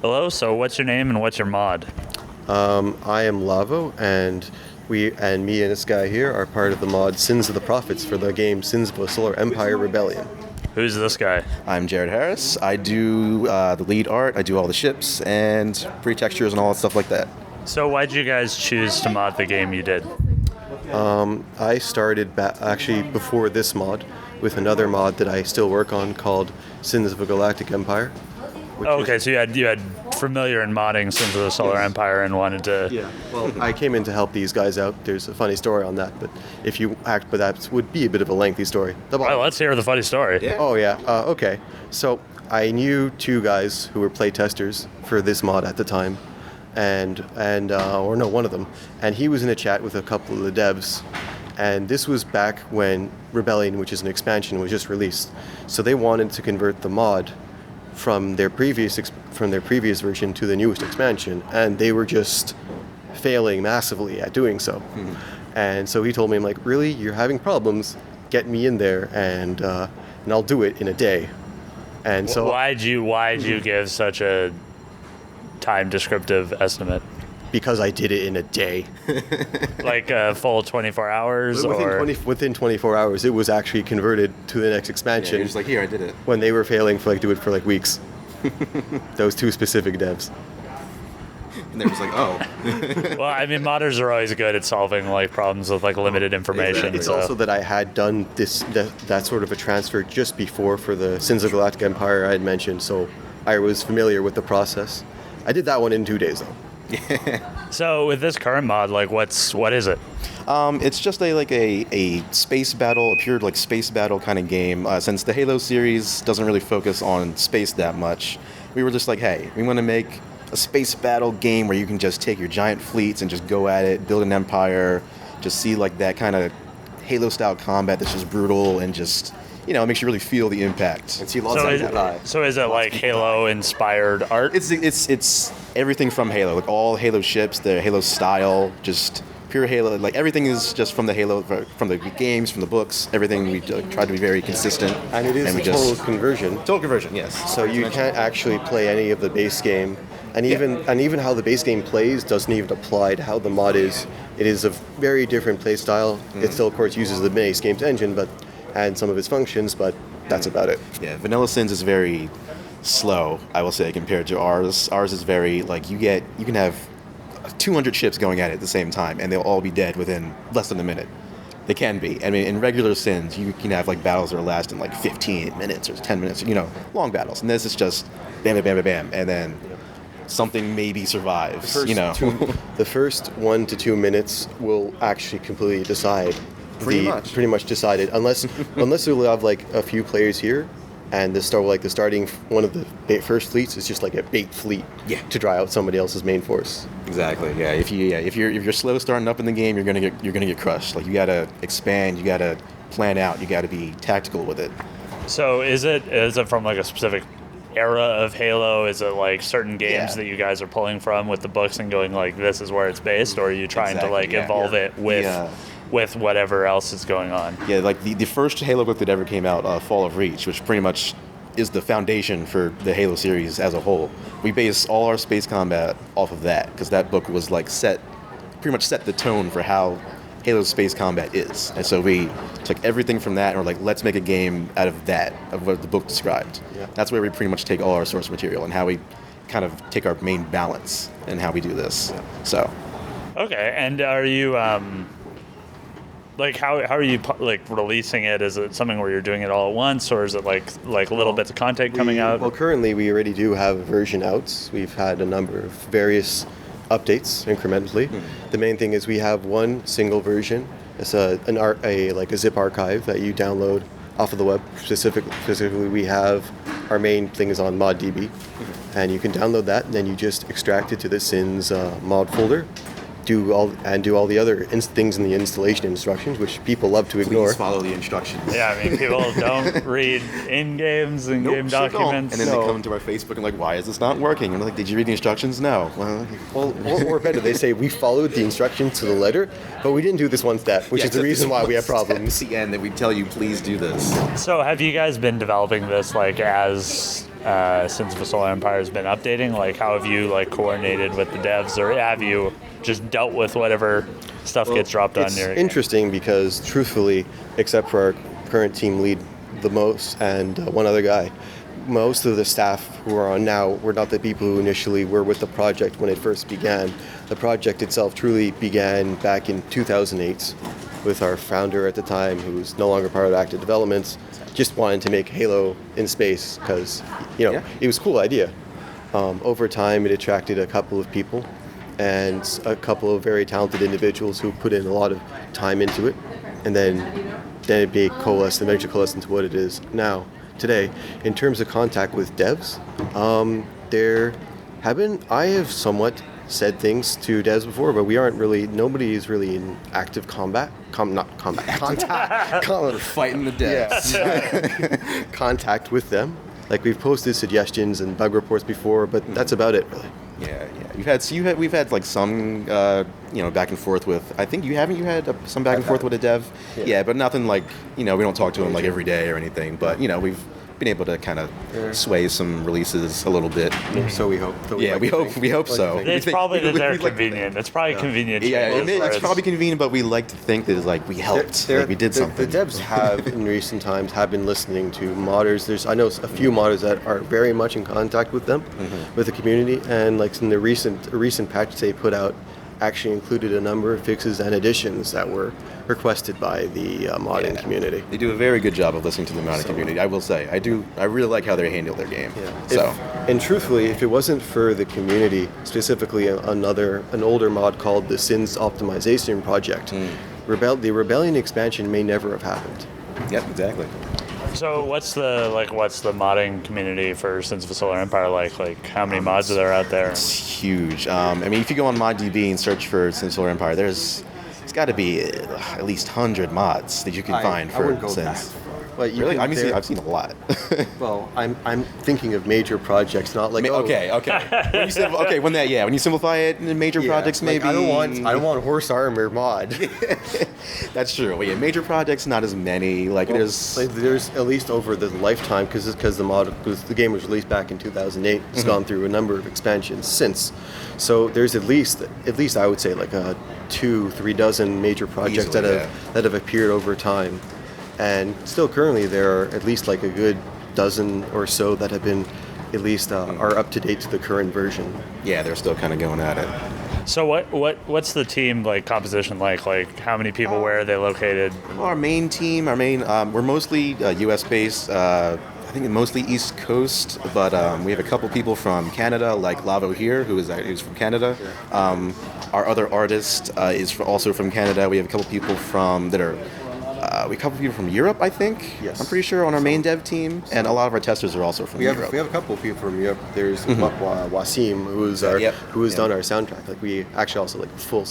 Hello, so what's your name and what's your mod? I am Lavo, and me and this guy here are part of the mod Sins of the Prophets for the game Sins of a Solar Empire Rebellion. Who's this guy? I'm Jared Harris. I do the lead art, I do all the ships and pre-textures and all that stuff like that. So why'd you guys choose to mod the game you did? I started actually before this mod with another mod that I still work on called Sins of a Galactic Empire. Okay, so you had familiar in modding Sins of the Solar Empire and wanted to... Yeah, well, I came in to help these guys out. There's a funny story on that, but that would be a bit of a lengthy story. Well, let's hear the funny story. Yeah. Oh, yeah. Okay. So I knew two guys who were play testers for this mod at the time, one of them, and he was in a chat with a couple of the devs, and this was back when Rebellion, which is an expansion, was just released. So they wanted to convert the mod from their previous version to the newest expansion, and they were just failing massively at doing so. And so he told me, I'm like, really, you're having problems? Get me in there, and I'll do it in a day. And so Why'd you give such a time descriptive estimate? because I did it in a day. Like a full 24 hours Within 24 hours, it was actually converted to the next Yeah, expansion. you're just like, here, I did it. When they were failing do it for weeks. Those two specific devs. And they're just like, oh. Well, I mean, modders are always good at solving problems with limited information. It's so. also that I had done that sort of a transfer just before for the Sins of Galactic Empire I had mentioned, so I was familiar with the process. I did that one in 2 days, though. So with this current mod, what is it? It's just a space battle, a pure space battle kind of game. Since the Halo series doesn't really focus on space that much, we were just like, hey, we want to make a space battle game where you can just take your giant fleets and just go at it, build an empire, just see that kind of Halo-style combat that's just brutal and just, makes you really feel the impact. And see lots of people die. So is it Halo-inspired art? It's everything from Halo, all Halo ships, the Halo style, just pure Halo. Everything is just from the Halo, from the games, from the books. Everything we try to be very consistent. And it is total conversion. Total conversion, yes. So you can't actually play any of the base game. And even how the base game plays doesn't even apply to how the mod is. It is a very different play style. Mm-hmm. It still, of course, uses the base game's engine, and some of its functions, but that's about it. Yeah, Vanilla Sins is very slow, I will say, compared to ours. Ours is very, you can have 200 ships going at it at the same time, and they'll all be dead within less than a minute. They can be. I mean, in regular Sins, you can have, battles that are lasting, 15 minutes or 10 minutes, long battles. And this is just bam, bam, bam, bam, bam, and then something maybe survives, The first 1 to 2 minutes will actually completely decide. Pretty much decided, unless we'll have a few players here, and the starting one of the first fleets is just a bait fleet to dry out somebody else's main force. Exactly. Yeah. If you're slow starting up in the game, you're gonna get crushed. You gotta expand. You gotta plan out. You gotta be tactical with it. So is it from a specific era of Halo? Is it certain games that you guys are pulling from with the books and going this is where it's based, or are you trying to evolve it with whatever else is going on? Yeah, the first Halo book that ever came out, Fall of Reach, which pretty much is the foundation for the Halo series as a whole. We base all our space combat off of that, because that book was pretty much set the tone for how Halo's space combat is. And so we took everything from that and we're let's make a game out of that, of what the book described. Yeah. That's where we pretty much take all our source material and how we kind of take our main balance and how we do this. Yeah. So. Okay, and are you how are you releasing it? Is it something where you're doing it all at once, or is it little bits of content coming out? Well, currently we already do have a version out. We've had a number of various updates incrementally. Mm-hmm. The main thing is we have one single version. It's a zip archive that you download off of the web. Specifically, we have our main thing is on ModDB, and you can download that, and then you just extract it to the Sins mod folder. Do all the other things in the installation instructions, which people love to ignore. Please follow the instructions. Yeah, I mean, people don't read in-games and game documents. And then they come to our Facebook and why is this not working? And I'm did you read the instructions? No. Well, or better, they say we followed the instructions to the letter, but we didn't do this one step, which is the reason why we have problems. At the end that we tell you, please do this. So have you guys been developing this as since the Solar Empire has been updating? Like, how have you like coordinated with the devs, or have you just dealt with whatever stuff gets dropped on your game? It's interesting because, truthfully, except for our current team lead, the most, and one other guy, most of the staff who are on now were not the people who initially were with the project when it first began. The project itself truly began back in 2008 with our founder at the time, who's no longer part of active development, just wanted to make Halo in space because, it was a cool idea. Over time, it attracted a couple of people and a couple of very talented individuals who put in a lot of time into it, and then it coalesced and eventually coalesced into what it is now. Today, in terms of contact with devs, I have somewhat said things to devs before, but nobody is really in active contact. Fighting the devs. Yeah. Contact with them. Like, we've posted suggestions and bug reports before, but that's about it, really. Yeah. We've had like some, back and forth with. I think you had some back and forth with a dev. Yeah, but nothing like, we don't talk to him like every day or anything. But we've been able to kind of sway some releases a little bit. So we hope. We hope so. It's probably that they're convenient. It's probably convenient. Yeah, it's probably convenient, but we like to think that it's like we helped, like we did something. The devs have, in recent times, been listening to modders. I know a few modders that are very much in contact with them, with the community, and like in the recent patch they put out, actually included a number of fixes and additions that were requested by the modding community. They do a very good job of listening to the modding community, I will say. I really like how they handle their game. Yeah. And truthfully, if it wasn't for the community, specifically an older mod called the Sins Optimization Project, the Rebellion expansion may never have happened. Yep, exactly. So what's the modding community for Sins of the Solar Empire like? Like, how many mods are there out there? It's huge. If you go on ModDB and search for Sins of the Solar Empire, it's got to be at least 100 mods that you can find for Sins. But really? I've seen a lot. Well, I'm thinking of major projects, not like okay. When you simplify it into major projects, maybe. I don't want horse armor mod. That's true. Well, major projects, not as many. There's at least over the lifetime, because the game was released back in 2008. It's gone through a number of expansions since. So there's at least I would say like 2-3 dozen major projects that have appeared over time. And still currently there are at least like a good dozen or so that have been at least are up to date to the current version. Yeah, they're still kind of going at it. So what's the team like composition like? Like, how many people, where are they located? Our main team, we're mostly US based. I think mostly East Coast, but we have a couple people from Canada, like Lavo here, who's from Canada. Our other artist is also from Canada. We have a couple people from Europe, I think. Yes. I'm pretty sure, on our main dev team, and a lot of our testers are also from Europe. We have a couple of people from Europe. There's Wasim, who has done our soundtrack. Like, we actually also like actual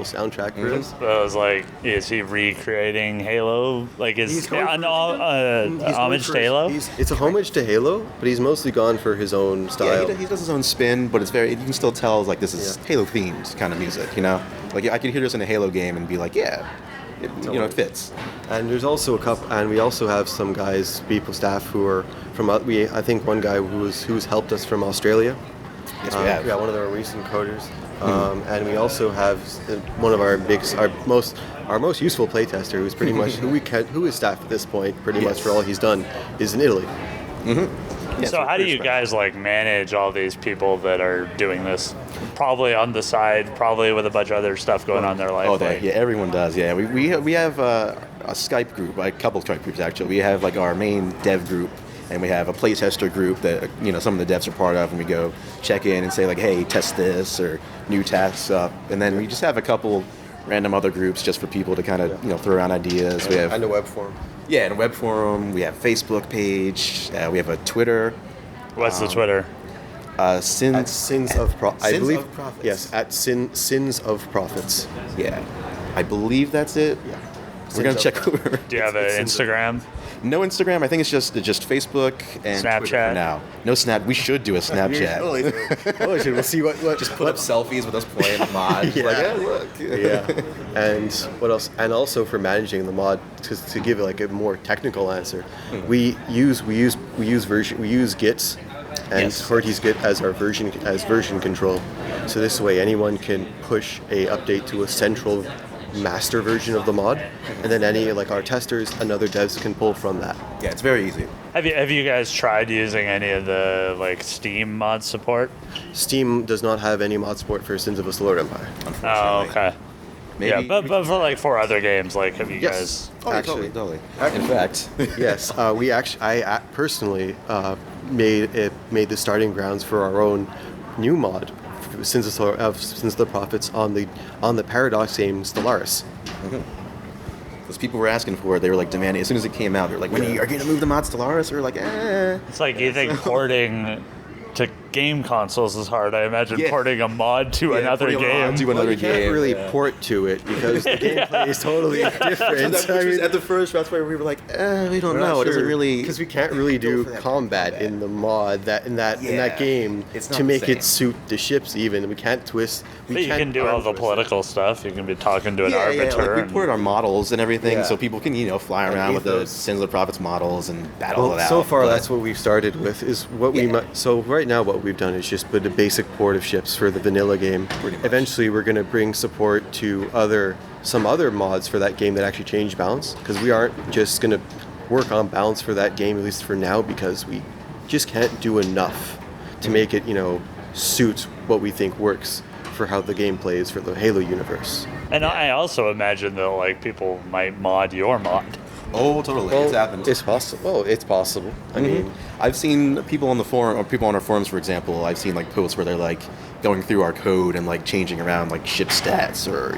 soundtrack for this. I was like, is he recreating Halo? Like, is an homage to Halo? It's a homage to Halo, but he's mostly gone for his own style. Yeah, he does his own spin, but you can still tell like this is Halo themed kind of music. Like, I could hear this in a Halo game and be like, yeah. It fits. And there's also a couple, and we also have some staff who are from. I think one guy who's helped us from Australia. Yes, we have. Yeah, one of our recent coders. And we also have one of our most useful playtester, who's pretty much who is staff at this point, pretty much for all he's done, is in Italy. Mm-hmm. So how do you guys like manage all these people that are doing this? Probably on the side, probably with a bunch of other stuff going on in their life. Everyone does. Yeah, we have a Skype group, a couple of Skype groups actually. We have like our main dev group, and we have a playtester group that some of the devs are part of, and we go check in and say like, hey, test this or new tasks up, and then we just have a couple random other groups just for people to kind of throw around ideas. And a web forum. Yeah, and a web forum. We have Facebook page. We have a Twitter. What's the Twitter? Sins of Prophets. I believe. Of Prophets. Yes, at Sins of Prophets. Yeah, I believe that's it. Yeah. We're gonna check. Do you have an Instagram? No Instagram. I think it's just Facebook and Snapchat Twitter for now. No Snap. We should do a Snapchat. We'll see what just put up selfies with us playing the mod. Look. And what else? And also for managing the mod, to give it like a more technical answer, we use Git and Yes. Horty's Git as our version control. So this way, anyone can push a update to a central master version of the mod, and then any like our testers and other devs can pull from that. Yeah, it's very easy. Have you guys tried using any of the like Steam mod support? Steam does not have any mod support for Sins of a Solar Empire. Unfortunately. Oh, okay. Maybe, Yeah, but for like 4 other games, like have you Yes. guys? Oh, Actually. totally. In fact, Yes, I personally made the starting grounds for our own new mod, Sins of the Prophets on the Paradox game Stellaris. because people were asking for it, they were like demanding. As soon as it came out, they were like, "When are you going to move the mod Stellaris?" We were like, "Eh." It's like you think porting to game consoles is hard. I imagine Yeah. porting a mod to Yeah, another porting a mod game. to another You can't game. really port to it because the gameplay is totally different. At the first, that's why we were like, we don't know. It doesn't really because we can't really do for that combat in the mod in that Yeah. game It's not to the make same. it suit the ships. Even we can't twist. But you can do all the political stuff. You can be talking to an arbiter. Like we and- ported our models and everything, Yeah. so people can fly And around with the ethos. Sins of the Prophets models and battle Well, it out. so far but- that's what we've started with. Is what we Yeah. might. So right now, what we've done is just put a basic port of ships for the vanilla game. Pretty much. Eventually, we're going to bring support to some other mods for that game that actually change balance, because we aren't just going to work on balance for that game, at least for now, because we just can't do enough to make it suit what we think works for how the game plays for the Halo universe. And I also imagine that like people might mod your mod. Oh, totally. It's happened. It's possible. Well, it's possible. I mean, I've seen people on the forum, or people on our forums, for example. I've seen like posts where they're like going through our code and like changing around like ship stats, or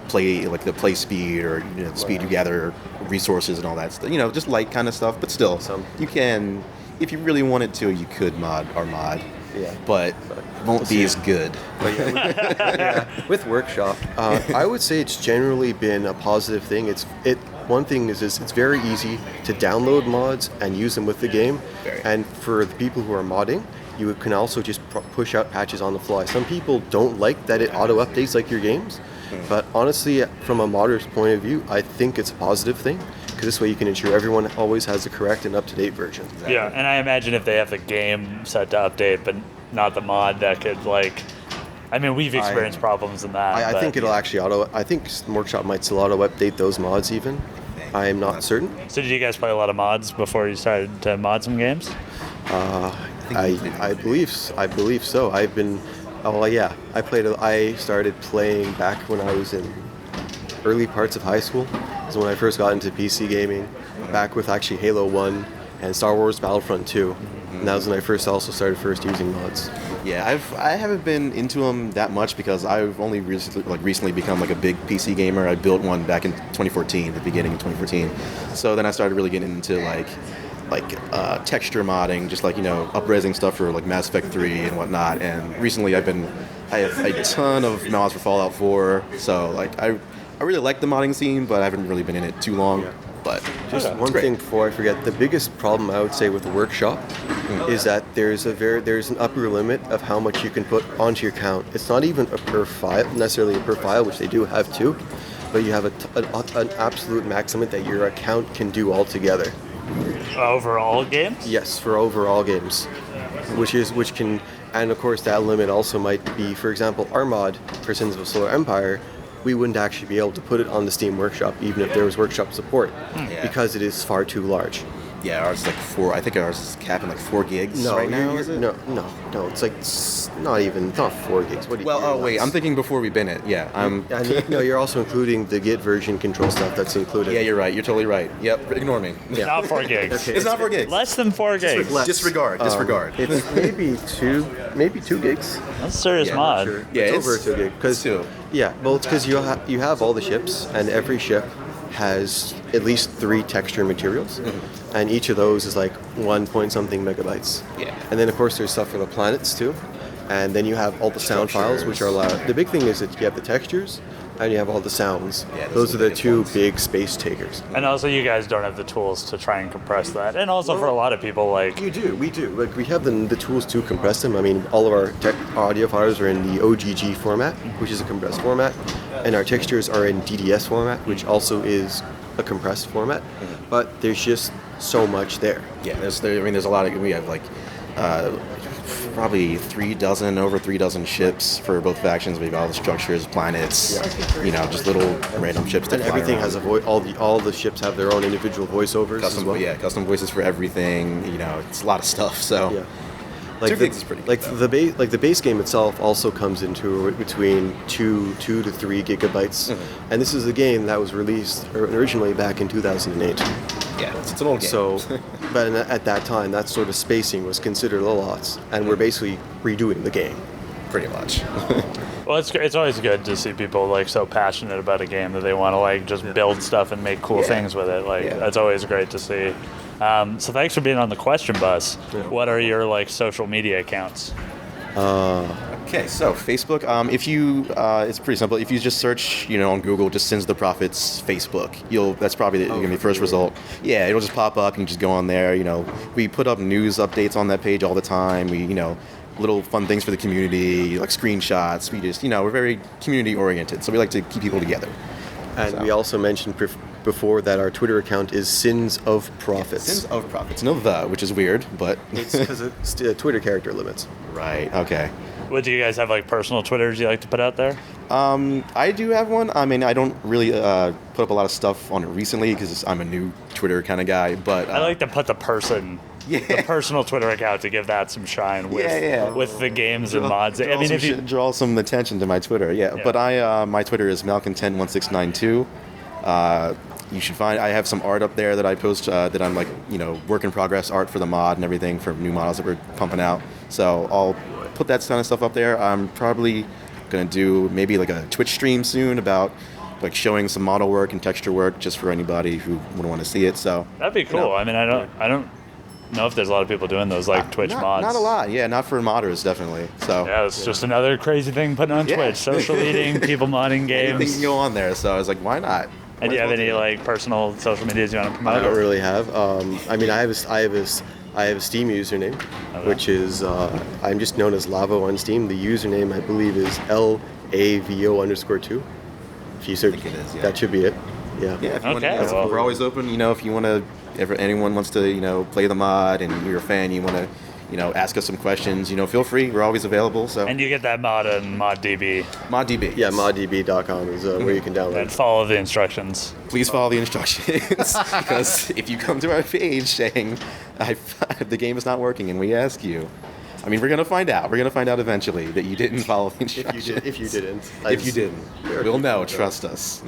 play like the play speed, or the speed you gather resources and all that stuff. Just light kind of stuff, but still, Some. you can, if you really wanted to, you could mod our mod. Yeah. But won't be as good. But yeah, with Workshop, I would say it's generally been a positive thing. One thing is it's very easy to download mods and use them with the game. Very. And for the people who are modding, you can also just push out patches on the fly. Some people don't like that it auto updates like your games, but honestly, from a modder's point of view, I think it's a positive thing, because this way you can ensure everyone always has the correct and up-to-date version. Yeah, and I imagine if they have the game set to update, but not the mod, that could like. I mean, we've experienced problems in that. I but- think it'll actually I think Workshop might still auto-update those mods even. I am not certain. So did you guys play a lot of mods before you started to mod some games? I believe so. I started playing back when I was in early parts of high school. Is when I first got into PC gaming, back with actually Halo 1 and Star Wars Battlefront 2. And that was when I started using mods. Yeah, I haven't been into them that much because I've only recently become like a big PC gamer. I built one back in 2014, the beginning of 2014. So then I started really getting into texture modding, just upraising stuff for like Mass Effect 3 and whatnot. And recently I have a ton of mods for Fallout 4. So I really like the modding scene, but I haven't really been in it too long. Yeah. But Just one thing before I forget, the biggest problem I would say with the Workshop is that there's an upper limit of how much you can put onto your account. It's not even necessarily a per file, which they do have too, but you have an absolute maximum that your account can do altogether. Overall games? Yes, for overall games, and of course that limit also might be, for example, our mod for Sins of a Solar Empire. We wouldn't actually be able to put it on the Steam Workshop even if there was Workshop support, because it is far too large. yeah, ours is like 4. I think ours is capping like 4 gigs right now. Is it? No. It's not 4 gigs. What do you? Well, oh wait, I'm thinking before we bin it. Yeah, No, you're also including the Git version control stuff that's included. Yeah, you're right. You're totally right. Yep, ignore me. Not 4 gigs. Okay. It's not 4 gigs. Less than 4 gigs. less. Disregard. It's maybe 2 gigs. That's a serious Yeah, mod. Sure. Yeah, it's over it's 2 gig. it's 2. Yeah, well, it's because you have all the ships, and every ship has at least 3 texture materials, and each of those is like 1 point something megabytes. Yeah. And then of course there's stuff for the planets too, and then you have all the sound files, which are allowed. The big thing is that you have the textures, and you have all the sounds. Yeah, those those are are the the biggest 2 ones. big space takers. And also, you guys don't have the tools to try and compress that. And also, for a lot of people, like, We do. Like, we have the tools to compress them. I mean, all of our audio files are in the OGG format, which is a compressed format, and our textures are in DDS format, which also is a compressed format. But there's just so much there. Yeah, there's a lot of, we have like Probably over 3 dozen ships for both factions. We've got all the structures, planets, just little random ships that And fly everything around. has all the ships have their own individual voiceovers Custom, as well. yeah, custom voices for everything. It's a lot of stuff. So Yeah. 2 gigs is pretty good. The base game itself also comes into between 2 to 3 gigabytes, and this is a game that was released originally back in 2008. Yeah, it's an old game. So, but at that time, that sort of spacing was considered a lot, and we're basically redoing the game. Pretty much. Well, it's always good to see people like so passionate about a game that they want to like just build stuff and make cool things with it. Like that's always great to see. So thanks for being on the question bus. Yeah. What are your like social media accounts? Okay, so Facebook. If you, it's pretty simple. If you just search, on Google, just Sins of the Prophets Facebook, that's probably gonna be the first result. Yeah, it'll just pop up. You can just go on there. We put up news updates on that page all the time. We, little fun things for the community, like screenshots. We just, we're very community oriented, so we like to keep people together. And we also mentioned before that our Twitter account is Sins of Prophets. Sins of Prophets. No the, which is weird, but It's because it's Twitter character limits. right. Okay. What do you guys have like personal Twitters you like to put out there? I do have one. I mean, I don't really put up a lot of stuff on it recently because I'm a new Twitter kind of guy. But I like to put the personal Twitter account to give that some shine with the games and mods. I mean, if you draw some attention to my Twitter, But my Twitter is malcontent1692. You should find. I have some art up there that I post that I'm like work in progress art for the mod and everything for new models that we're pumping out. So I'll put that kind of stuff up there. I'm probably gonna do maybe like a Twitch stream soon about like showing some model work and texture work just for anybody who would want to see it. So that'd be cool. I mean, I don't know if there's a lot of people doing those like Twitch mods. Not a lot. Yeah, not for modders definitely. So yeah, it's just another crazy thing putting on Twitch. Social eating, people modding games. Anything can go on there. So I was like, why not? And do you have any like personal social medias you want to promote? I don't really have. I mean, I have a Steam username, which is I'm just known as Lavo on Steam. The username I believe is LAVO_2. If you search, that should be it. Yeah. Yeah. If you want we're always open. If you want to, if anyone wants to, play the mod and you're a fan, you want to, ask us some questions. Feel free. We're always available. So. And you get that mod on ModDB. ModDB. Yeah, moddb.com is where you can download. And follow the instructions. Please follow the instructions, because if you come to our page saying the game is not working and we ask you, I mean, we're gonna find out. We're gonna find out eventually that you didn't follow the instructions. If you didn't, we'll know. Trust us.